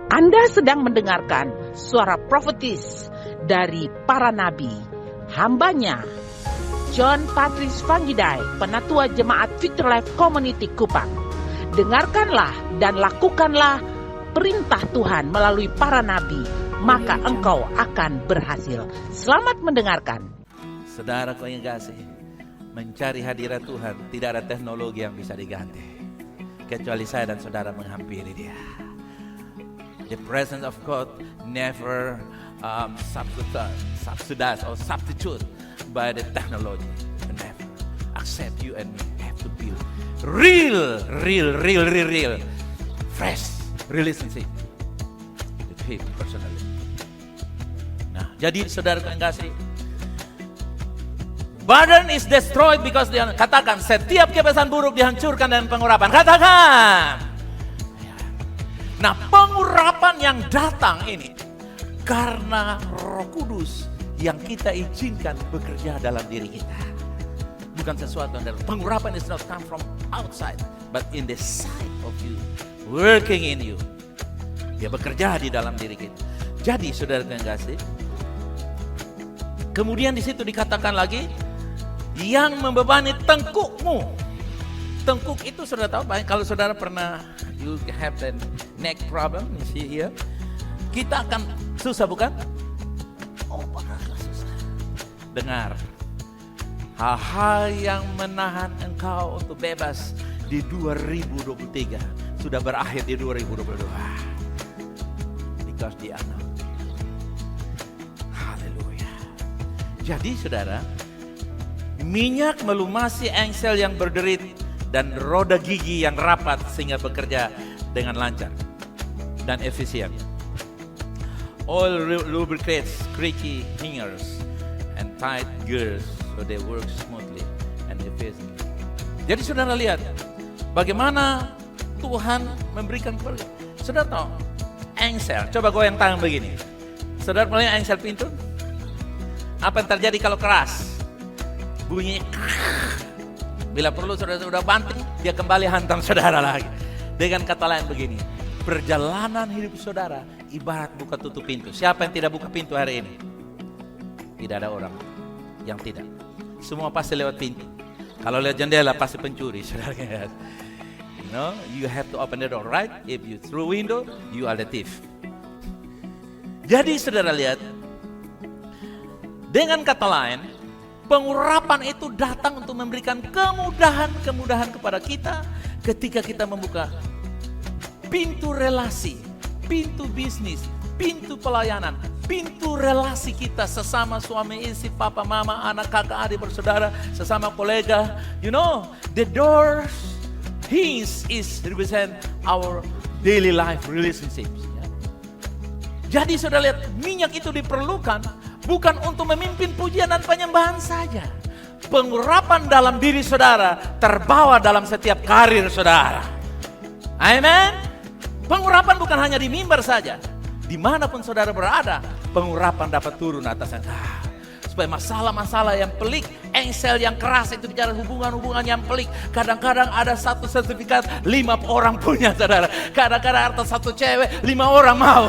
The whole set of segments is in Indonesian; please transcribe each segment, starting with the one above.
Anda sedang mendengarkan suara profetis dari para nabi, hambanya John Patrice Vanggidai, Penatua Jemaat Victory Life Community Kupang. Dengarkanlah dan lakukanlah perintah Tuhan melalui para nabi, maka engkau akan berhasil. Selamat mendengarkan. Saudaraku yang kasih, mencari hadirat Tuhan tidak ada teknologi yang bisa diganti, kecuali saya dan saudara menghampiri Dia. The presence of God never subsidized or substitute by the technology. Never. Except you and me have to build real, fresh relationship with Him personally. Nah, jadi saudara yang kasih, burden is destroyed because dia katakan setiap kebiasaan buruk dihancurkan dengan pengurapan. Katakan. Nah, pengurapan yang datang ini karena Roh Kudus yang kita izinkan bekerja dalam diri kita. Bukan sesuatu yang dari pengurapan is not come from outside, but in the side of you, working in you. Dia bekerja di dalam diri kita. Jadi saudara yang kasih, kemudian di situ dikatakan lagi, yang membebani tengkukmu. Tengkuk itu saudara tahu, kalau saudara pernah you have the neck problem, you see here, kita akan susah bukan? Oh, bakal susah. Dengar, hal-hal yang menahan engkau untuk bebas di 2023 sudah berakhir di 2022. Because dia anak. Haleluya. Jadi saudara, minyak melumasi engsel yang berderit dan roda gigi yang rapat sehingga bekerja dengan lancar dan efisien. Oil lubricates creaky hingers and tight gears so they work smoothly and efficiently. Jadi saudara lihat bagaimana Tuhan memberikan kepada saudara tahu engsel. Coba goyang tangan begini. Saudara pernah engsel pintu? Apa yang terjadi kalau keras? Bunyinya. Bila perlu saudara sudah banting, dia kembali hantam saudara lagi. Dengan kata lain begini, perjalanan hidup saudara ibarat buka tutup pintu. Siapa yang tidak buka pintu hari ini? Tidak ada orang yang tidak. Semua pasti lewat pintu. Kalau lewat jendela pasti pencuri, saudara. You know, you have to open the door, right? If you through window, you are the thief. Jadi saudara lihat, dengan kata lain, pengurapan itu datang untuk memberikan kemudahan kepada kita ketika kita membuka pintu relasi, pintu bisnis, pintu pelayanan, pintu relasi kita sesama suami istri, papa mama, anak kakak adik bersaudara, sesama kolega. You know, the doors hinge is represent our daily life relationships. Jadi saudara lihat, minyak itu diperlukan bukan untuk memimpin pujian dan penyembahan saja. Pengurapan dalam diri saudara terbawa dalam setiap karir saudara. Amen. Pengurapan bukan hanya di mimbar saja. Dimanapun saudara berada, pengurapan dapat turun atas Anda. Supaya masalah-masalah yang pelik, engsel yang keras itu bicara hubungan-hubungan yang pelik. Kadang-kadang ada satu sertifikat 5 orang punya saudara. Kadang-kadang ada satu cewek 5 orang mau.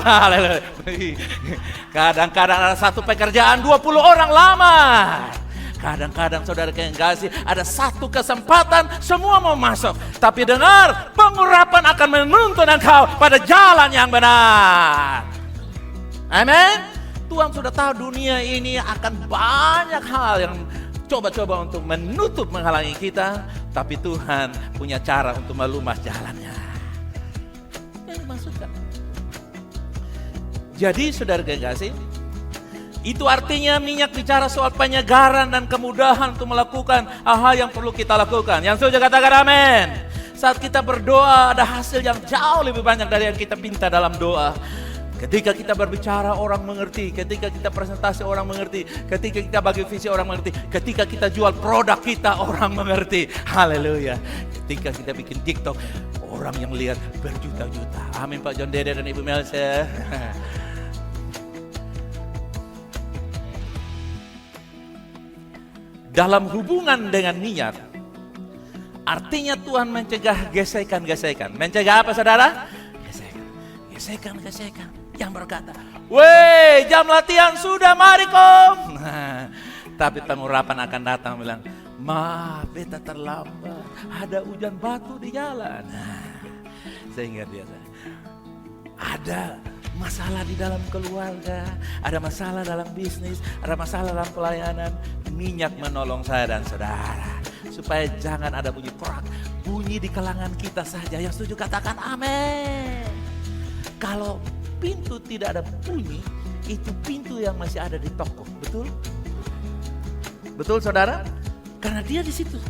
Kadang-kadang ada satu pekerjaan 20 orang lamar. Kadang-kadang saudara yang kasih ada satu kesempatan semua mau masuk. Tapi dengar, pengurapan akan menuntun engkau pada jalan yang benar. Amin. Tuhan sudah tahu dunia ini akan banyak hal yang coba-coba untuk menutup menghalangi kita. Tapi Tuhan punya cara untuk melumas jalannya. Yang dimaksudkan. Jadi saudara kekasih, itu artinya minyak bicara soal penyegaran dan kemudahan untuk melakukan hal-hal yang perlu kita lakukan. Yang sudah katakan amin. Saat kita berdoa ada hasil yang jauh lebih banyak dari yang kita minta dalam doa. Ketika kita berbicara orang mengerti, ketika kita presentasi orang mengerti, ketika kita bagi visi orang mengerti, ketika kita jual produk kita orang mengerti. Haleluya. Ketika kita bikin TikTok, orang yang lihat berjuta-juta. Amin Pak John Dede dan Ibu Melsa. Dalam hubungan dengan minyak, artinya Tuhan mencegah gesekan-gesekan. Mencegah apa saudara? Gesekan yang berkata, "Weh, jam latihan sudah, mari kom." Tapi pengurapan akan datang bilang, "Maaf, beta terlambat, ada hujan batu di jalan." Sehingga dia ada masalah di dalam keluarga, ada masalah dalam bisnis, ada masalah dalam pelayanan. Minyak menolong saya dan saudara, supaya jangan ada bunyi korak, bunyi di kalangan kita saja. Yang setuju katakan amin. Kalau pintu tidak ada bunyi, itu pintu yang masih ada di toko, betul? Betul saudara? Karena dia di situ.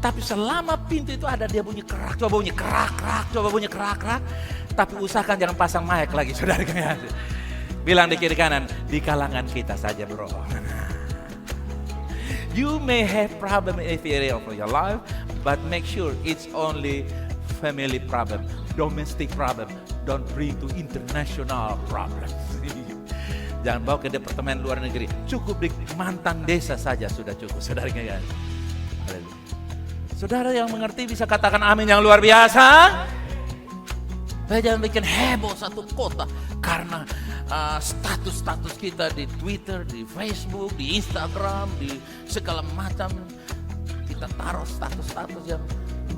Tapi selama pintu itu ada, dia bunyi kerak, coba bunyi kerak, coba bunyi kerak. Tapi usahakan jangan pasang mic lagi, saudara. Bilang di kiri kanan, di kalangan kita saja, bro. You may have problem in every area of your life, but make sure it's only family problem, domestic problem. Don't bring to international problem. Jangan bawa ke departemen luar negeri. Cukup di mantan desa saja sudah cukup, saudara. Saudara yang mengerti bisa katakan amin yang luar biasa. Jangan bikin heboh satu kota karena status-status kita di Twitter, di Facebook, di Instagram, di segala macam. Kita taruh status-status yang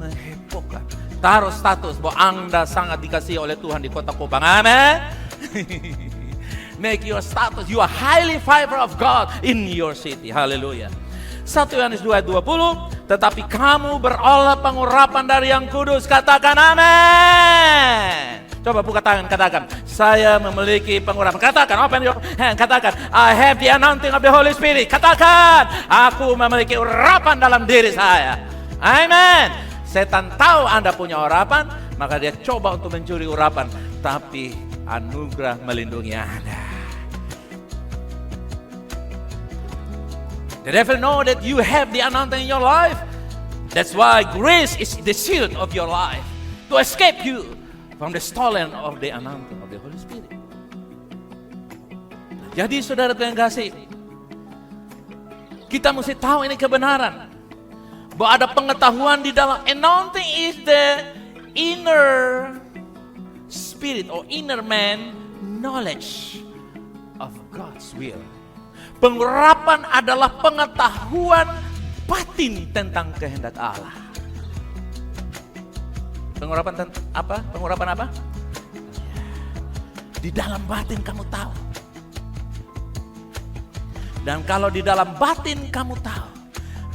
menghebohkan. Taruh status bahwa Anda sangat dikasihi oleh Tuhan di kota Kupang. Amin. Make your status, you are highly favored of God in your city. Haleluya. 1 Yohanes 2:20, tetapi kamu beroleh pengurapan dari Yang Kudus. Katakan amin. Coba buka tangan, katakan, saya memiliki pengurapan. Katakan, open your hand, katakan, I have the anointing of the Holy Spirit. Katakan, aku memiliki urapan dalam diri saya. Amin. Setan tahu Anda punya urapan, maka dia coba untuk mencuri urapan. Tapi anugerah melindungi Anda. The devil know that you have the anointing in your life. That's why grace is the shield of your life, to escape you from the stolen of the anointing of the Holy Spirit. Jadi saudara yang kasih, kita mesti tahu ini kebenaran, bahwa ada pengetahuan di dalam. Anointing is the inner spirit or inner man knowledge of God's will. Pengurapan adalah pengetahuan batin tentang kehendak Allah. Pengurapan apa? Pengurapan apa? Di dalam batin kamu tahu. Dan kalau di dalam batin kamu tahu,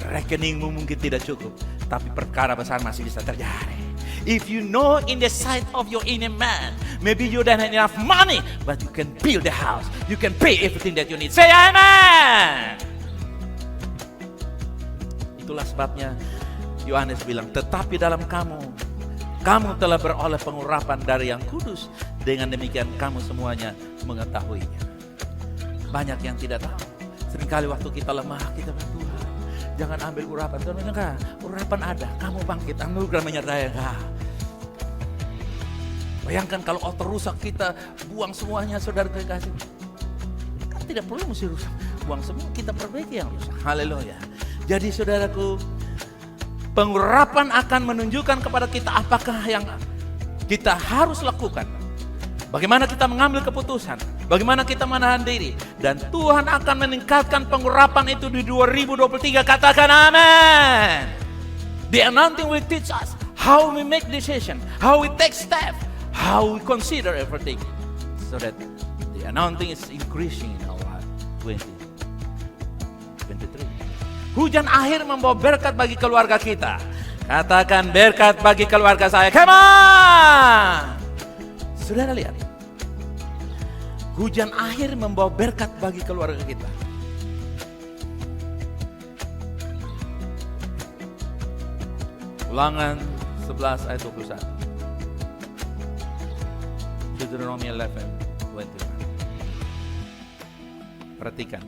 rekeningmu mungkin tidak cukup, tapi perkara besar masih bisa terjadi. If you know in the sight of your inner man, maybe you don't have enough money, but you can build the house. You can pay everything that you need. Say amen. Itulah sebabnya Yohanes bilang, tetapi dalam kamu telah beroleh pengurapan dari Yang Kudus. Dengan demikian kamu semuanya mengetahuinya. Banyak yang tidak tahu. Seringkali waktu kita lemah, kita berdoa, jangan ambil urapan. Tuhan bilang, urapan ada, kamu bangkit, anugerah menyertai engkau. Bayangkan kalau otot rusak kita buang semuanya, saudara kekasih. Kan tidak perlu mesti rusak, buang semua, kita perbaiki yang rusak. Haleluya. Jadi saudaraku, pengurapan akan menunjukkan kepada kita apakah yang kita harus lakukan. Bagaimana kita mengambil keputusan, bagaimana kita menahan diri. Dan Tuhan akan meningkatkan pengurapan itu di 2023. Katakan amin. The anointing will teach us how we make decision, how we take step, how we consider everything. So that the anointing is increasing in our life. 2023. Hujan akhir membawa berkat bagi keluarga kita. Katakan berkat bagi keluarga saya. Come on. Saudara lihat, hujan akhir membawa berkat bagi keluarga kita. Ulangan 11 ayat 21. Deuteronomy 11:21. Perhatikan.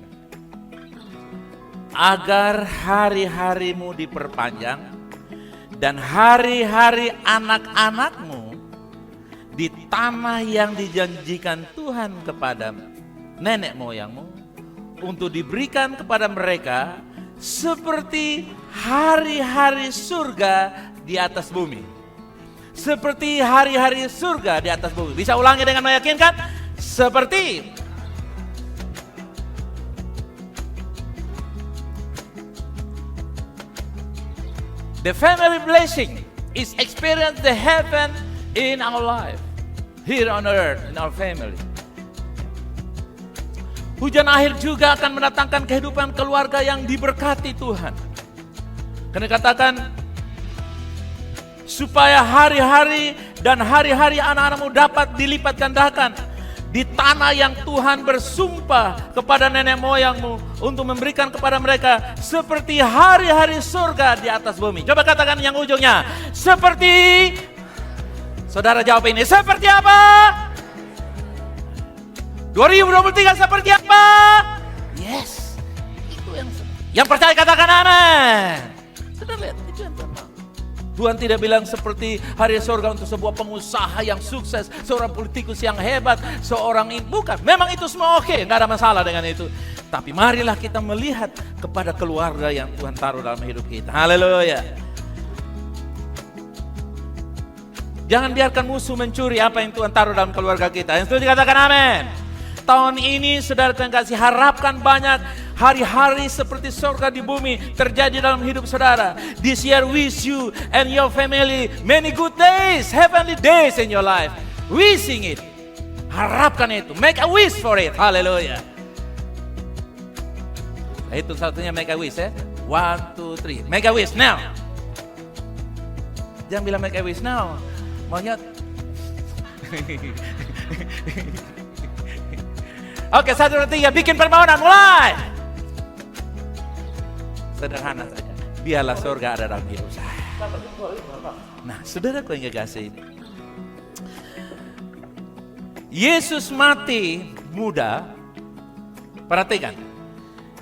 Agar hari-harimu diperpanjang dan hari-hari anak-anakmu di tanah yang dijanjikan Tuhan kepada nenek moyangmu untuk diberikan kepada mereka seperti hari-hari surga di atas bumi. seperti hari-hari surga di atas bumi. Bisa ulangi dengan meyakinkan? Seperti. The family blessing is experience the heaven in our life, here on earth, in our family. Hujan akhir juga akan mendatangkan kehidupan keluarga yang diberkati Tuhan. Karena katakan, supaya hari-hari dan hari-hari anak-anakmu dapat dilipat gandakan di tanah yang Tuhan bersumpah kepada nenek moyangmu untuk memberikan kepada mereka seperti hari-hari surga di atas bumi. Coba katakan yang ujungnya, seperti. Saudara jawab ini, seperti apa? 2023 seperti apa? Yes. Itu yang percaya katakan amin. Saudara lihat, itu yang Tuhan mau. Tuhan tidak bilang seperti hari surga untuk sebuah pengusaha yang sukses, seorang politikus yang hebat, seorang ini. Bukan, memang itu semua oke, nggak ada masalah dengan itu. Tapi marilah kita melihat kepada keluarga yang Tuhan taruh dalam hidup kita. Haleluya. Jangan biarkan musuh mencuri apa yang Tuhan taruh dalam keluarga kita. Yang setuju katakan amin. Tahun ini saudara Tuhan kasih, harapkan banyak hari-hari seperti surga di bumi terjadi dalam hidup saudara. This year wish you and your family many good days, heavenly days in your life. Wishing it. Harapkan itu. Make a wish for it. Haleluya. Itu satunya make a wish ya. 1, 2, 3. Make a wish now. Jangan bilang make a wish now. Maunya. Oke, 1, 2, 3. Bikin permohonan. Mulai. Sederhana saja. Biarlah surga ada dalam hidup saya. Nah, saudaraku yang kekasih, Yesus mati muda. Perhatikan.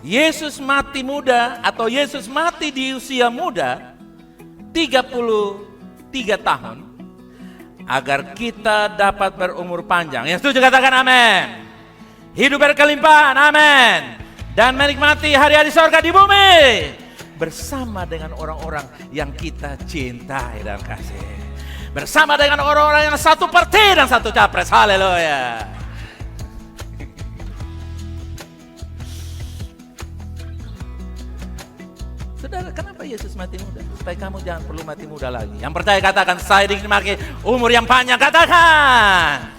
Yesus mati muda atau Yesus mati di usia muda 33 tahun agar kita dapat berumur panjang. Yang setuju katakan amin. Hidup berkelimpahan, amin. Dan menikmati hari-hari surga di bumi bersama dengan orang-orang yang kita cintai dan kasih. Bersama dengan orang-orang yang satu partai dan satu capres. Haleluya. Saudara, kenapa Yesus mati muda? Supaya kamu jangan perlu mati muda lagi. Yang percaya katakan, saya dinikmati umur yang panjang. Katakan.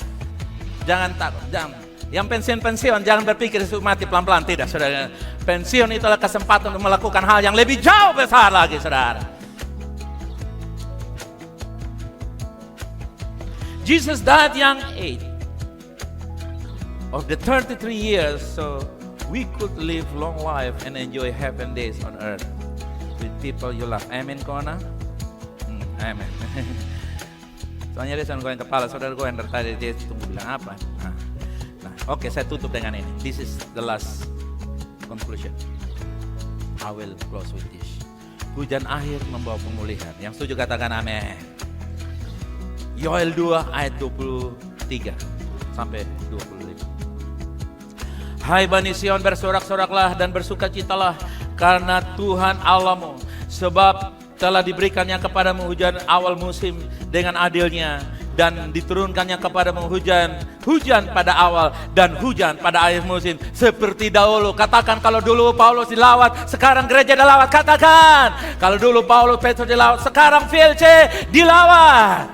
Jangan takut, jangan. Yang pensiun-pensiun jangan berpikir mati pelan-pelan. Tidak, saudara. Pensiun itu adalah kesempatan untuk melakukan hal yang lebih jauh besar lagi, saudara. Jesus died young age of the 33 years, so we could live long life and enjoy heaven days on earth with people you love. Amen, Kona? Amen. Soalnya dia sedang goyang kepala, saudara goyang dari tadi, dia tunggu bilang apa. Oke, saya tutup dengan ini. This is the last conclusion. I will close with this. Hujan akhir membawa pemulihan. Yang setuju katakan amin. Yoel 2 ayat 23 sampai 25. Hai Bani Sion, bersorak-soraklah dan bersukacitalah karena Tuhan Allahmu, sebab telah diberikannya kepadamu hujan awal musim dengan adilnya, dan diturunkannya kepadamu hujan pada awal dan hujan pada akhir musim seperti dahulu. Katakan, kalau dulu Paulus dilawat, sekarang gereja dilawat. Katakan, kalau dulu Paulus Petrus dilawat, sekarang VLC dilawat.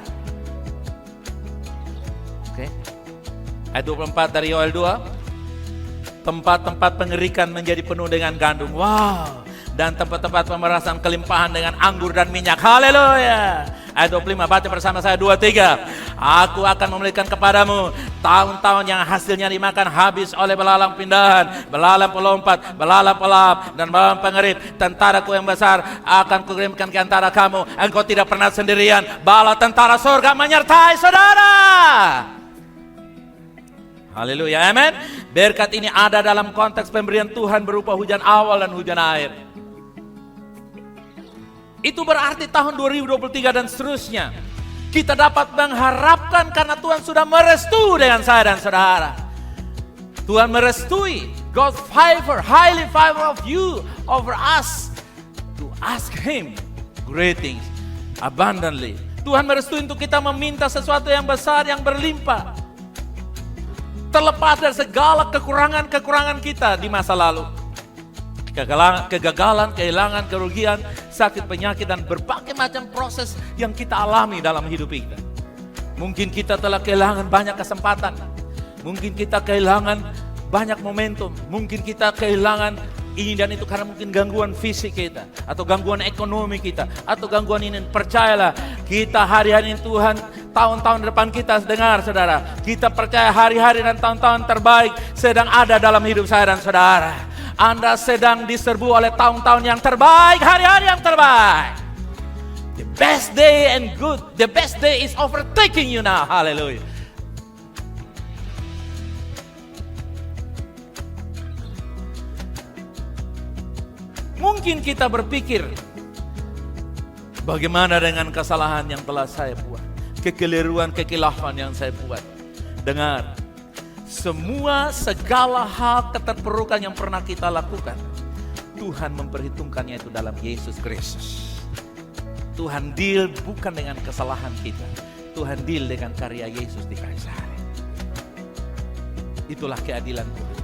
Oke. Ayat 24 dari Yoel 2. Tempat-tempat pengerikan menjadi penuh dengan gandum. Wow. Dan tempat-tempat pemerasan kelimpahan dengan anggur dan minyak. Haleluya. Ayat 25, baca bersama saya 2-3. Aku akan memberikan kepadamu tahun-tahun yang hasilnya dimakan habis oleh belalang pindahan, belalang pelompat, belalang pelap, dan belalang pengerit. Tentaraku yang besar akan kukirimkan ke antara kamu. Engkau tidak pernah sendirian. Bala tentara surga menyertai saudara. Haleluya, amin. Berkat ini ada dalam konteks pemberian Tuhan berupa hujan awal dan hujan akhir. Itu berarti tahun 2023 dan seterusnya kita dapat mengharapkan karena Tuhan sudah merestui dengan saya dan saudara. Tuhan merestui. God's favor, highly favor of you over us to ask Him great things abundantly Tuhan merestui untuk kita meminta sesuatu yang besar, yang berlimpah. Terlepas dari segala kekurangan-kekurangan kita di masa lalu. Kegagalan, kehilangan, kerugian, sakit, penyakit, dan berbagai macam proses yang kita alami dalam hidup kita. Mungkin kita telah kehilangan banyak kesempatan. Mungkin kita kehilangan banyak momentum. Mungkin kita kehilangan ini dan itu karena mungkin gangguan fisik kita, atau gangguan ekonomi kita, atau gangguan ini. Percayalah, kita hari-hari ini Tuhan, tahun-tahun depan kita dengar saudara, kita percaya hari-hari dan tahun-tahun terbaik sedang ada dalam hidup saya dan saudara. Anda sedang diserbu oleh tahun-tahun yang terbaik, hari-hari yang terbaik. The best day and good, the best day is overtaking you now. Hallelujah. Mungkin kita berpikir, bagaimana dengan kesalahan yang telah saya buat, kekeliruan, kekilafan yang saya buat. Dengar, segala hal keterpurukan yang pernah kita lakukan, Tuhan memperhitungkannya itu dalam Yesus Kristus. Tuhan deal bukan dengan kesalahan kita, Tuhan deal dengan karya Yesus di kayu salib. Itulah keadilan Tuhan.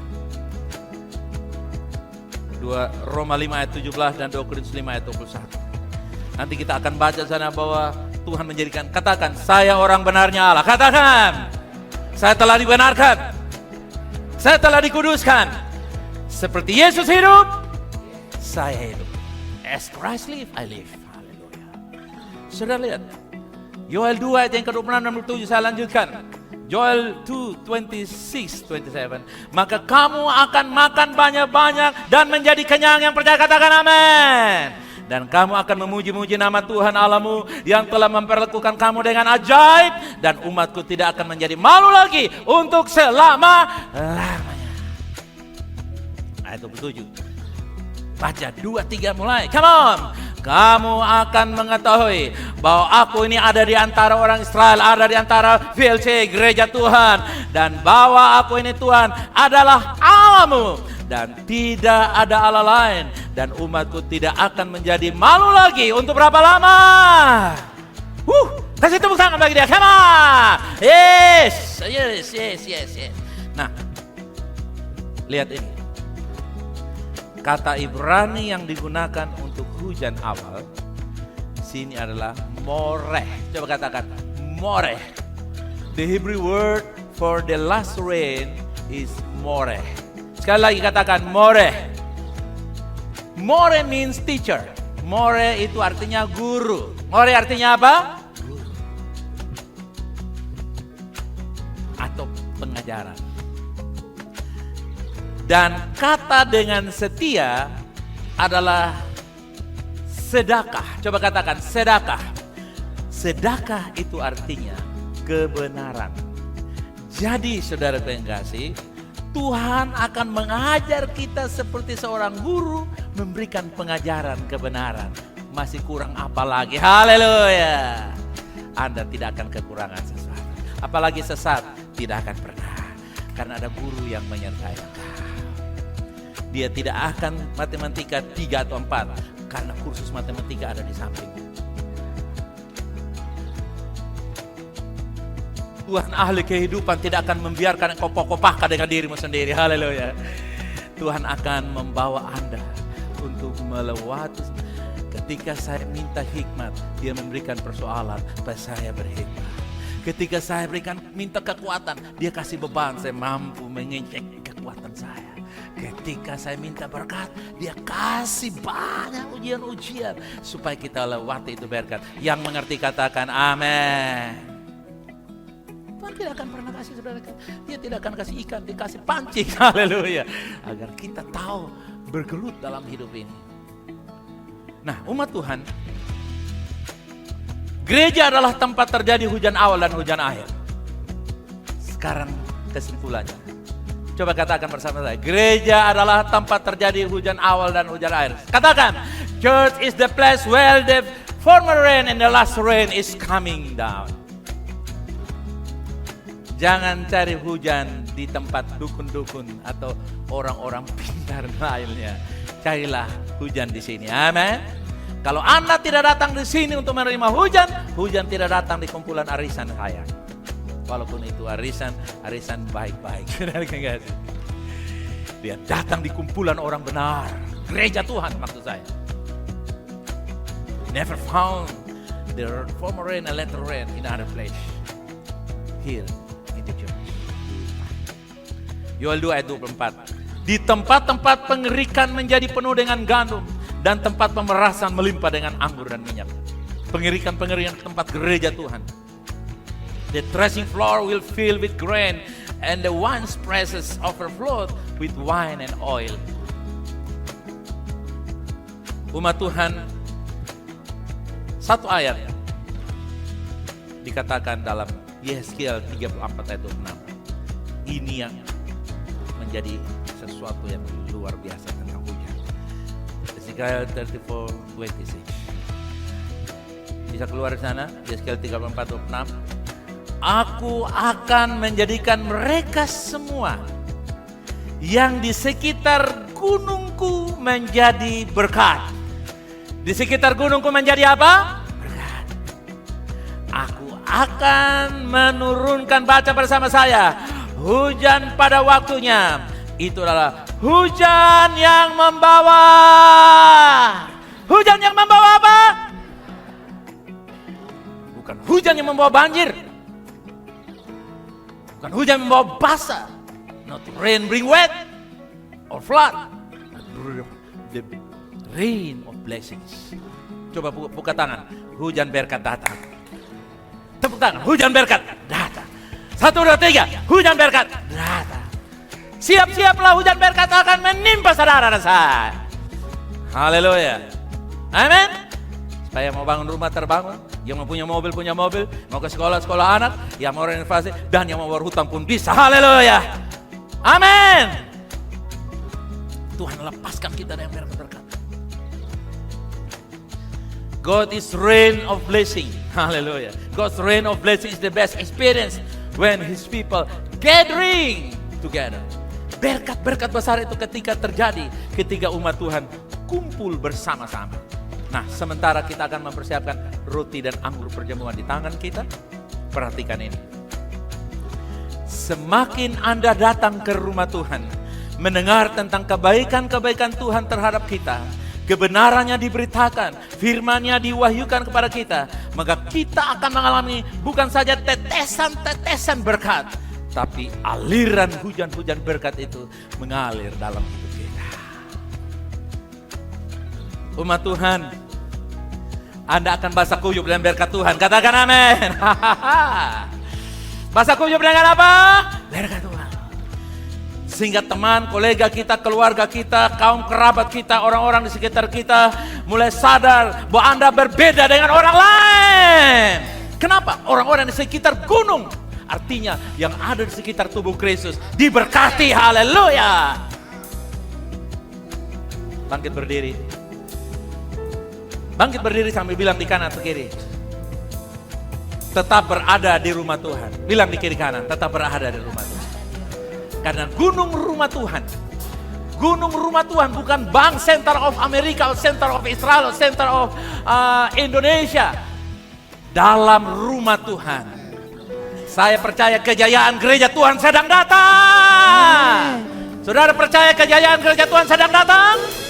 Roma 5 ayat 17 dan 2 Korintus 5 ayat 21. Nanti kita akan baca sana bahwa Tuhan menjadikan, katakan, saya orang benarnya Allah. Katakan, saya telah dibenarkan, saya telah dikuduskan. Seperti Yesus hidup, saya hidup. As Christ live, I live. Haleluya. Sudah lihat, Yoel 2 ayat yang ke-26 dan 27, saya lanjutkan. Joel 2:26-27. Maka kamu akan makan banyak-banyak dan menjadi kenyang. Yang percaya katakan amin. Dan kamu akan memuji-muji nama Tuhan Allahmu yang telah memperlakukan kamu dengan ajaib, dan umatku tidak akan menjadi malu lagi untuk selama-lamanya. Ayat 27. Baca 2-3 mulai. Come on. Kamu akan mengetahui bahwa aku ini ada di antara orang Israel, ada di antara VLC, gereja Tuhan. Dan bahwa aku ini Tuhan adalah Allahmu, dan tidak ada Allah lain. Dan umatku tidak akan menjadi malu lagi untuk berapa lama? Kasih tepuk tangan bagi dia, come on. Yes. Nah, lihat ini. Kata Ibrani yang digunakan untuk hujan awal sini adalah moreh. Coba katakan moreh. The Hebrew word for the last rain is moreh. Sekali lagi katakan moreh. Moreh means teacher. Moreh itu artinya guru. Moreh artinya apa? Guru. Atau pengajaran. Dan kata dengan setia adalah sedekah. Coba katakan sedekah. Sedekah itu artinya kebenaran. Jadi saudara yang kasih, Tuhan akan mengajar kita seperti seorang guru memberikan pengajaran kebenaran. Masih kurang apa lagi? Haleluya. Anda tidak akan kekurangan sesuatu. Apalagi sesat, tidak akan pernah. Karena ada guru yang menyertai Anda. Dia tidak akan matematika 3 atau 4 karena kursus matematika ada di samping. Tuhan ahli kehidupan tidak akan membiarkan engkau kokoh-kokohkan dengan dirimu sendiri. Haleluya. Tuhan akan membawa Anda untuk melewati. Ketika saya minta hikmat, dia memberikan persoalan supaya saya berhikmat. Ketika saya minta kekuatan, dia kasih beban, saya mampu mengecek kekuatan saya. Ketika saya minta berkat, dia kasih banyak ujian-ujian supaya kita lewati itu berkat. Yang mengerti katakan amin. Tuhan tidak akan pernah kasih saudara, dia tidak akan kasih ikan, dia kasih pancing. Haleluya. Agar kita tahu bergelut dalam hidup ini. Nah, umat Tuhan, gereja adalah tempat terjadi hujan awal dan hujan akhir. Sekarang kesimpulannya. Coba katakan bersama saya. Gereja adalah tempat terjadi hujan awal dan hujan akhir. Katakan, church is the place where the former rain and the last rain is coming down. Jangan cari hujan di tempat dukun-dukun atau orang-orang pintar lainnya. Carilah hujan di sini. Amin. Kalau Anda tidak datang di sini untuk menerima hujan, hujan tidak datang di kumpulan arisan saya. Walaupun itu arisan baik-baik. Dia datang di kumpulan orang benar. Gereja Tuhan maksud saya. Never found the former rain and latter rain in other place. Here in the church. Yoel 2 ayat 24. Di tempat-tempat pengerikan menjadi penuh dengan gandum, dan tempat pemerasan melimpah dengan anggur dan minyak. Pengerikan tempat gereja Tuhan. The threshing floor will fill with grain, and the wine presses overflow with wine and oil. Umat Tuhan, satu ayat dikatakan dalam Yesaya 34 ayat 26. Ini yang menjadi sesuatu yang luar biasa tentang hujan. Yesaya 34:26. Bisa keluar di sana, Yesaya 34:26. Aku akan menjadikan mereka semua yang di sekitar gunungku menjadi berkat. Di sekitar gunungku menjadi apa? Berkat. Aku akan menurunkan, baca bersama saya, hujan pada waktunya. Itu adalah hujan yang membawa. Hujan yang membawa apa? Bukan hujan yang membawa banjir. Bukan hujan yang membawa basah. Not rain bring wet or flood. The rain of blessings. Coba buka tangan. Hujan berkat datang. Tepuk tangan. Hujan berkat datang. 1, 2, 3. Hujan berkat datang. Siap-siaplah, hujan berkat akan menimpa saudara dan saya. Haleluya. Amin. Supaya mau bangun rumah terbangun, yang mau punya mobil, mau ke sekolah anak, yang mau renovasi, dan yang mau berhutang pun bisa. Haleluya. Amin. Tuhan lepaskan kita dari berkat-berkat. God is rain of blessing. Haleluya. God's rain of blessing is the best experience when His people gathering together. Berkat-berkat besar itu ketika terjadi, ketika umat Tuhan kumpul bersama-sama. Nah, sementara kita akan mempersiapkan roti dan anggur perjamuan di tangan kita, perhatikan ini. Semakin Anda datang ke rumah Tuhan, mendengar tentang kebaikan-kebaikan Tuhan terhadap kita, kebenarannya diberitakan, firman-Nya diwahyukan kepada kita, maka kita akan mengalami bukan saja tetesan-tetesan berkat, tapi aliran hujan-hujan berkat itu mengalir dalam hidup kita. Umat Tuhan, Anda akan basah kuyup dengan berkat Tuhan. Katakan amin. Basah kuyup dengan apa? Berkat Tuhan. Sehingga teman, kolega kita, keluarga kita, kaum kerabat kita, orang-orang di sekitar kita mulai sadar bahwa Anda berbeda dengan orang lain. Kenapa? Orang-orang di sekitar gunung, artinya yang ada di sekitar tubuh Kristus diberkati. Haleluya. Bangkit berdiri. Bangkit berdiri sambil bilang di kanan atau kiri. Tetap berada di rumah Tuhan. Bilang di kiri kanan, tetap berada di rumah Tuhan. Karena gunung rumah Tuhan bukan Bank Center of America, atau Center of Israel, atau Center of Indonesia. Dalam rumah Tuhan, saya percaya kejayaan gereja Tuhan sedang datang. Saudara percaya kejayaan gereja Tuhan sedang datang?